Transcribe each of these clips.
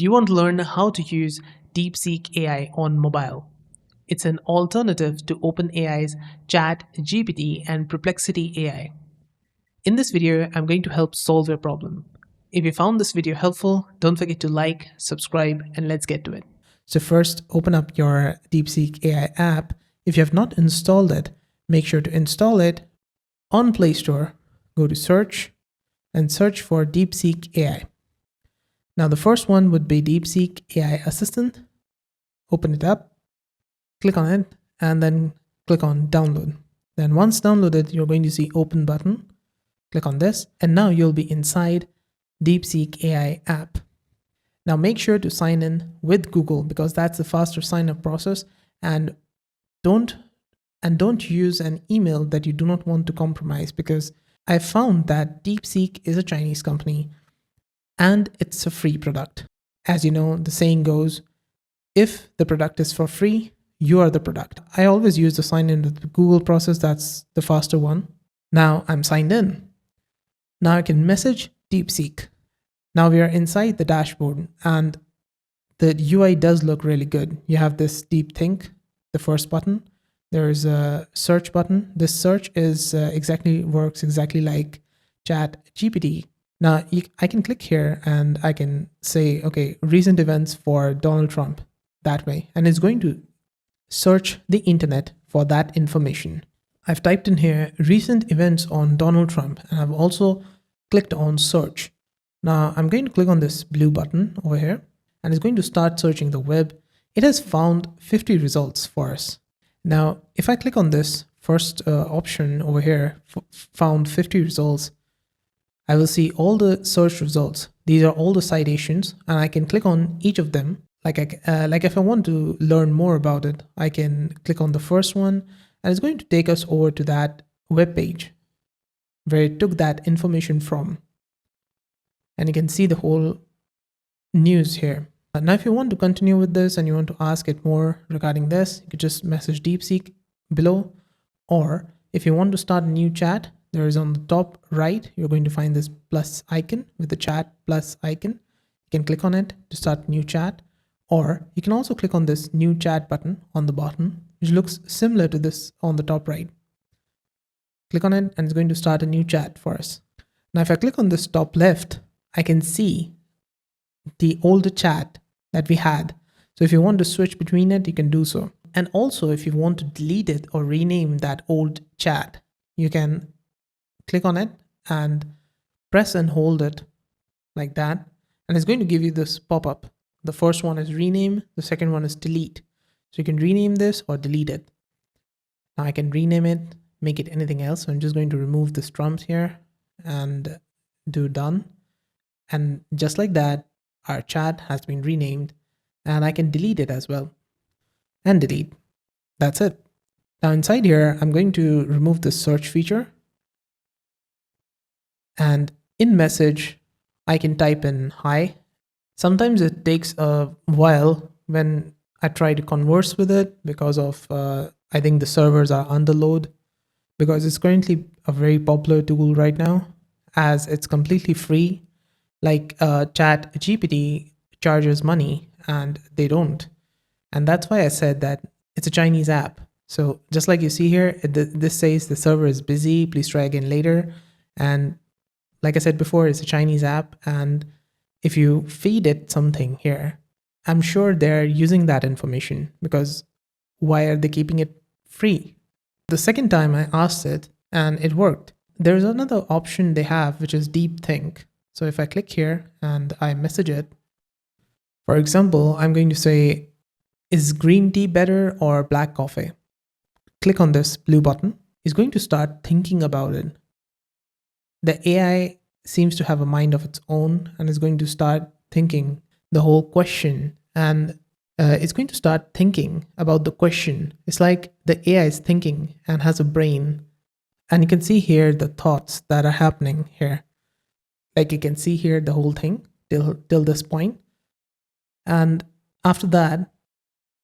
Do you want to learn how to use DeepSeek AI on mobile? It's an alternative to OpenAI's Chat GPT and Perplexity AI. In this video, I'm going to help solve your problem. If you found this video helpful, don't forget to like, subscribe, and let's get to it. So first, open up your DeepSeek AI app. If you have not installed it, make sure to install it on Play Store. Go to search and search for DeepSeek AI. Now the first one would be DeepSeek AI Assistant. Open it up, click on it, and then click on download. Then once downloaded, you're going to see open button. Click on this, and now you'll be inside DeepSeek AI app. Now make sure to sign in with Google because that's the faster sign up process, and don't use an email that you do not want to compromise, because I found that DeepSeek is a Chinese company and it's a free product. As you know, the saying goes, if the product is for free, you are the product. I always use the sign in with the Google process. That's the faster one. Now I'm signed in. Now I can message DeepSeek. Now we are inside the dashboard and the UI does look really good. You have this deep think, the first button. There is a search button. This search is works exactly like Chat GPT. Now I can click here and I can say, okay, recent events for Donald Trump, that way. And it's going to search the internet for that information. I've typed in here recent events on Donald Trump, and I've also clicked on search. Now I'm going to click on this blue button over here, and it's going to start searching the web. It has found 50 results for us. Now, if I click on this first option over here, found 50 results, I will see all the search results. These are all the citations, and I can click on each of them. Like if I want to learn more about it, I can click on the first one, and it's going to take us over to that web page where it took that information from. And you can see the whole news here. Now, if you want to continue with this and you want to ask it more regarding this, you could just message DeepSeek below. Or if you want to start a new chat, there is on the top right, you're going to find this plus icon with the chat plus icon. You can click on it to start a new chat. Or you can also click on this new chat button on the bottom, which looks similar to this on the top right. Click on it and it's going to start a new chat for us. Now, if I click on this top left, I can see the older chat that we had. So if you want to switch between it, you can do so. And also if you want to delete it or rename that old chat, you can click on it and press and hold it like that. And it's going to give you this pop-up. The first one is rename, the second one is delete. So you can rename this or delete it. Now I can rename it, make it anything else. So I'm just going to remove the Trumps here and do done. And just like that, our chat has been renamed, and I can delete it as well. And delete. That's it. Now inside here, I'm going to remove the search feature. And in message, I can type in hi. Sometimes it takes a while when I try to converse with it because of, I think the servers are under load, because it's currently a very popular tool right now as it's completely free. Like Chat GPT charges money and they don't. And that's why I said that it's a Chinese app. So just like you see here, this says the server is busy, please try again later. And like I said before, it's a Chinese app. And if you feed it something here, I'm sure they're using that information, because why are they keeping it free? The second time I asked it and it worked. There's another option they have, which is deep think. So if I click here and I message it, for example, I'm going to say, is green tea better or black coffee? Click on this blue button. It's going to start thinking about it. The AI seems to have a mind of its own and is going to start thinking the whole question, and it's going to start thinking about the question. It's like the AI is thinking and has a brain, and you can see here the thoughts that are happening here. Like you can see here the whole thing till this point. And after that,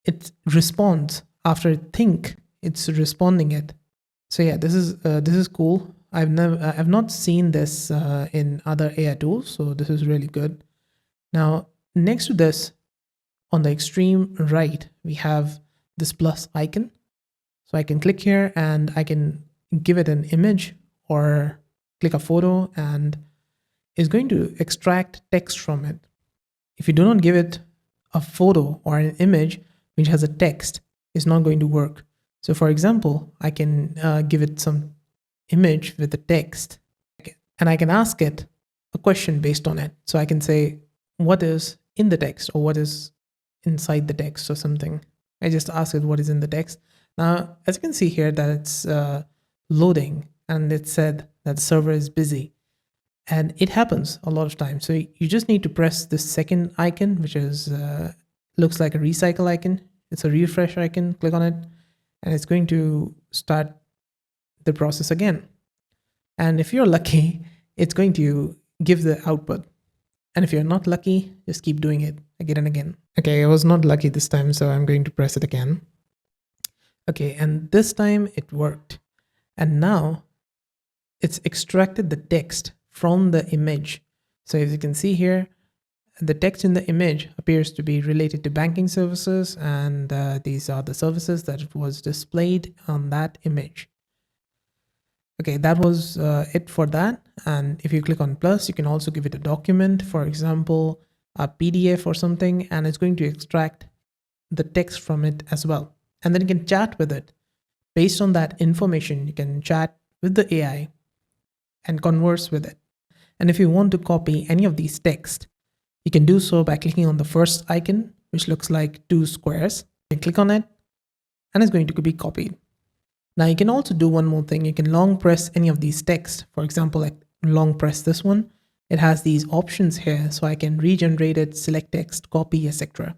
it responds. After it think, it's responding it. So yeah, this is cool. I've not seen this in other AI tools, so this is really good. Now, next to this, on the extreme right, we have this plus icon. So I can click here and I can give it an image or click a photo, and it's going to extract text from it. If you do not give it a photo or an image which has a text, it's not going to work. So for example, I can give it some image with the text, and I can ask it a question based on it. So I can say, what is in the text, or what is inside the text, or something. I just ask it what is in the text. Now, as you can see here, that it's loading, and it said that the server is busy. And it happens a lot of times. So you just need to press the second icon, which is looks like a recycle icon. It's a refresh icon. Click on it, and it's going to start the process again. And if you're lucky, it's going to give the output. And if you're not lucky, just keep doing it again and again. Okay, I was not lucky this time, so I'm going to press it again. Okay, and this time it worked. And now it's extracted the text from the image. So as you can see here, the text in the image appears to be related to banking services, and these are the services that was displayed on that image. Okay, that was it for that. And if you click on plus, you can also give it a document, for example, a PDF or something, and it's going to extract the text from it as well. And then you can chat with it. Based on that information, you can chat with the AI and converse with it. And if you want to copy any of these text, you can do so by clicking on the first icon, which looks like two squares. You can click on it, and it's going to be copied. Now you can also do one more thing. You can long press any of these text. For example, like long press this one. It has these options here, so I can regenerate it, select text, copy, etc.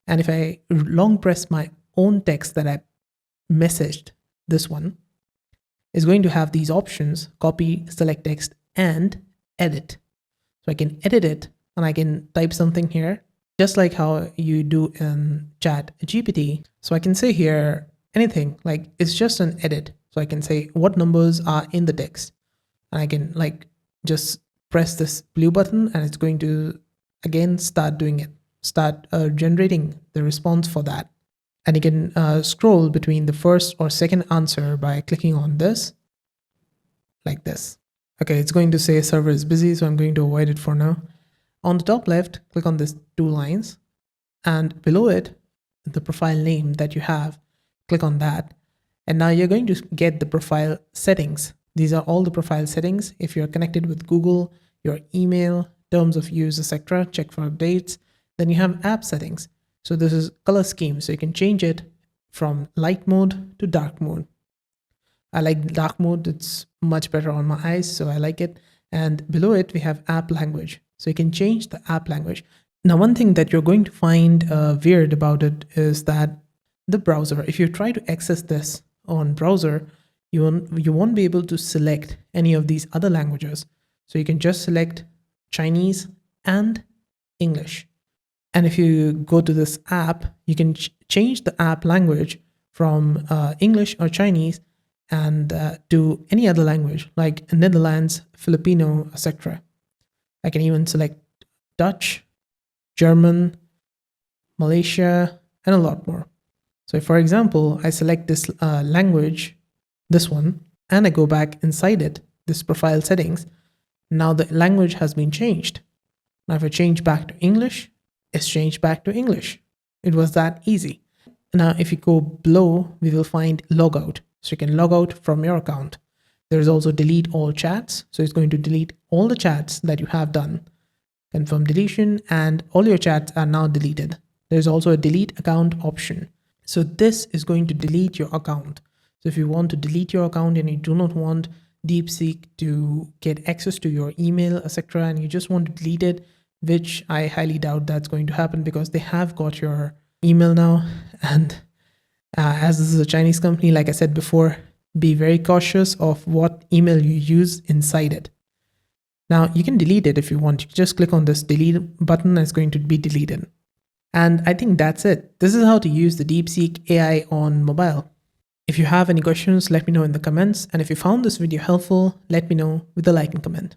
And if I long press my own text that I messaged, this one is going to have these options: copy, select text, and edit. So I can edit it, and I can type something here, just like how you do in Chat GPT. So I can say here anything, like it's just an edit. So I can say what numbers are in the text, and I can like just press this blue button, and it's going to again start doing it, start generating the response for that. And you can scroll between the first or second answer by clicking on this, like this. Okay, it's going to say server is busy, so I'm going to avoid it for now. On the top left, click on these two lines, and below it, the profile name that you have, click on that. And now you're going to get the profile settings. These are all the profile settings. If you're connected with Google, your email, terms of use, etc., check for updates. Then you have app settings. So this is color scheme. So you can change it from light mode to dark mode. I like dark mode. It's much better on my eyes, so I like it. And below it, we have app language. So you can change the app language. Now, one thing that you're going to find weird about it is that the browser, if you try to access this on browser, you won't be able to select any of these other languages. So you can just select Chinese and English. And if you go to this app, you can change the app language from English or Chinese and to any other language like Netherlands, Filipino, etc. I can even select Dutch, German, Malaysia, and a lot more. So for example, I select this language, this one, and I go back inside it, this profile settings. Now the language has been changed. Now if I change back to English, it's changed back to English. It was that easy. Now if you go below, we will find logout. So you can log out from your account. There's also delete all chats. So it's going to delete all the chats that you have done. Confirm deletion, and all your chats are now deleted. There's also a delete account option. So this is going to delete your account. So if you want to delete your account and you do not want DeepSeek to get access to your email, etc., and you just want to delete it, which I highly doubt that's going to happen because they have got your email now. And as this is a Chinese company, like I said before, be very cautious of what email you use inside it. Now you can delete it if you want. You just click on this delete button and it's going to be deleted. And I think that's it. This is how to use the DeepSeek AI on mobile. If you have any questions, let me know in the comments. And if you found this video helpful, let me know with a like and comment.